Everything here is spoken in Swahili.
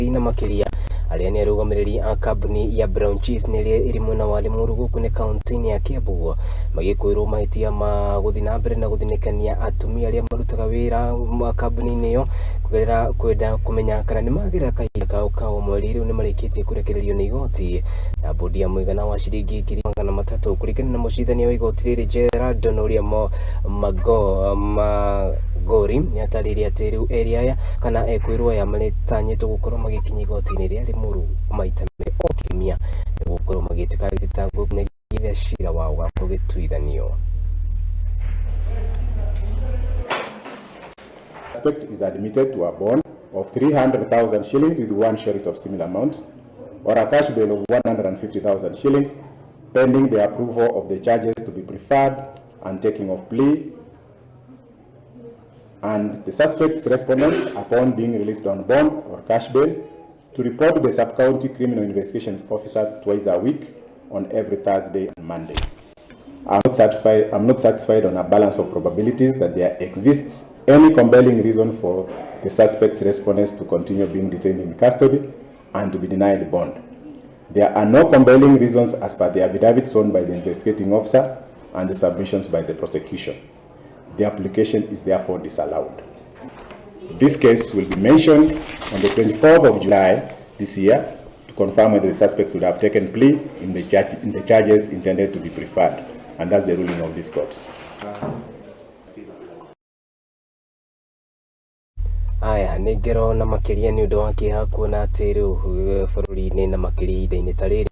na makiria aria ni arugamiriri a kabuni ya Brown Cheese ni iri mwena wa Limuru guku ni kaunti ya Kiambu magikuirwo mahitia ma guthi na mbere na guthinekania atumia aria marutaga wira kabuni-ini iyo kugerera kwenda kumenya kana ni magirira kahinda kao kao mweri riu ni marikitie kurekererio ni igoti na bundi ya magana wa ciringi ngiri magana matatu kurikana na mucithania wa igoti riri Gerald uria magori ni atariria ati riu aria ya kana Ekuirwo ya maritanyitwo gukorwo magikinya igoti-ini ria Limuru maita me o kiumia niguo gukorwo magitika thitango kunyagia Ciira wao wa kugituithanio. Suspect is admitted to a bond of 300,000 shillings with one sheriff of similar amount, or a cash bail of 150,000 shillings, pending the approval of the charges to be preferred and taking of plea. And the suspect's respondents, upon being released on bond or cash bail, to report to the Sub-County Criminal Investigations Officer twice a week on every Thursday and Monday. I'm not satisfied on a balance of probabilities that there exists any compelling reason for the suspect's respondents to continue being detained in custody and to be denied bond. There are no compelling reasons as per the affidavit shown by the investigating officer and the submissions by the prosecution. The application is therefore disallowed. This case will be mentioned on the 24th of July this year to confirm whether the suspects would have taken plea in the charges intended to be preferred, and that's the ruling of this court. Aya nĩ ngero na makiria nĩ ũndũ wa kĩeha kuona atĩ rĩu bũrũri-inĩ na makiria ihinda-inĩ ta rĩrĩ